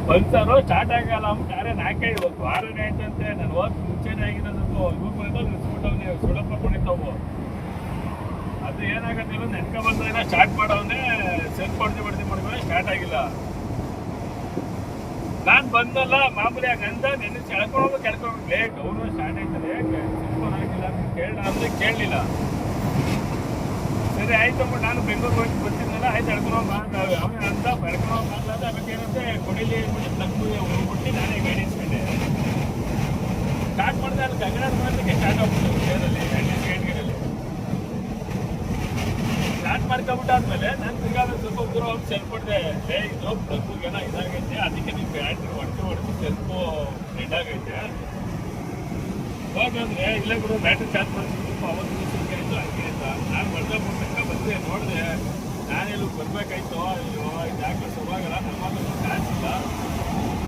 Pulsar start ಆಗಲ್ಲ ಅಂದ್ಬಿಟ್ಟು ಯಾರೇ ನಾಲ್ಕೈದು ವಾರನೇ ಆಯ್ತಂತೆ. ನಾನು ಹೋದ್ ಮುಂಚೆನೇ ಆಗಿರೋದು ಇವ್ರು ನಿಲ್ಸ್ಬಿಟ್ಟವ್ನೆ ಸುಳಪ್ಪ ಕುಣಿತಾವು. ಅದು ಏನಾಗತ್ತಿಲ್ಲ ನೆನ್ಕ ಬಂದ್ರೆ ಸ್ಟಾರ್ಟ್ ಮಾಡವನೇ ಸೆಲ್ಫ್ ಹೊಡೆದಿ ಮಾಡಿದ್ರೆ ಸ್ಟಾರ್ಟ್ ಆಗಿಲ್ಲ. ನಾನು ಬಂದಲ್ಲ ಮಾಮೂಲಿ ಆಗಂತ ನೆನ್ನೆ ಕೆಳ್ಕೊಂಡು ಲೇಟ್ ಅವನು ಸ್ಟಾರ್ಟ್ ಆಯ್ತದೆ ಸೆಲ್ಫೋನ್ ಆಗಿಲ್ಲ ಅಂತ ಕೇಳ ಅಂದ್ರೆ ಕೇಳಲಿಲ್ಲ. ಸರಿ ಆಯ್ತು ಅಂದ್ಬಿಟ್ಟು ನಾನು ಬೆಂಗಳೂರು ಹೋಗಿ ಬರ್ತಿದ್ನಲ್ಲ, ಆಯ್ತು ಎಳ್ಕೊಂಡು ಅವನೇ ಅಂತ ಎಳ್ಕೊಂಡು ಮಾಡ್ಲಾದ ಅದಕ್ಕೆ ಏನಂತೆ ಕೊಡಿಲಿ ತಗ್ಗು ಹೋಗ್ಬಿಟ್ಟು ನಾನೇ ಗಾಡಿ ಇಸ್ಕೊಂಡೆ. ಸ್ಟಾರ್ಟ್ ಮಾಡಿದೆ ಅಲ್ಲಿ ಗಗನ ಮಾಡಲಿಕ್ಕೆ ಸ್ಟಾರ್ಟ್ ಆಗ್ಬಿಟ್ಟು ಏರಲ್ಲಿ ಗೇಟ್ಗಳಲ್ಲಿ ಸ್ಟಾರ್ಟ್ ಮಾಡ್ಕೊಂಬಿಟ್ಟಾದ್ಮೇಲೆ ನಾನು ತಿರ್ಗಾದ ಸ್ವಲ್ಪ ದೂರ ಹೋಗಿ ಸೆಲ್ಫ್ ಹೊಡೆದೆ. ಇದು ತಗ್ಗುಗೇನ ಇದಾಗೈತೆ, ಅದಕ್ಕೆ ನೀವು ಬ್ಯಾಟ್ರಿ ಹೊಡೆದು ಸೆಲ್ಫು ರೆಡ್ ಆಗೈತೆ ಹೋಗಂದ್ರೆ ಇಲ್ಲೇ ಕೂಡ ಬ್ಯಾಟ್ರಿ ಚಾರ್ಜ್ ಮಾಡಿಸ್ಬೇಕು. ಅವತ್ತು ಆಯಿತು ಹಂಗೆ ಅಂತ ನಾನು ಬರ್ಬೇಕಾ ಬಂದೆ ನೋಡಿದೆ. ನಾನೆಲ್ಲೂ ಬರ್ಬೇಕಾಯ್ತು. ಅಯ್ಯೋ ಇದು ಯಾಕೆ ಶುರುವಾಗಲ್ಲ, ನಮ್ಮದು ಚಾರ್ಜ್ ಇಲ್ಲ.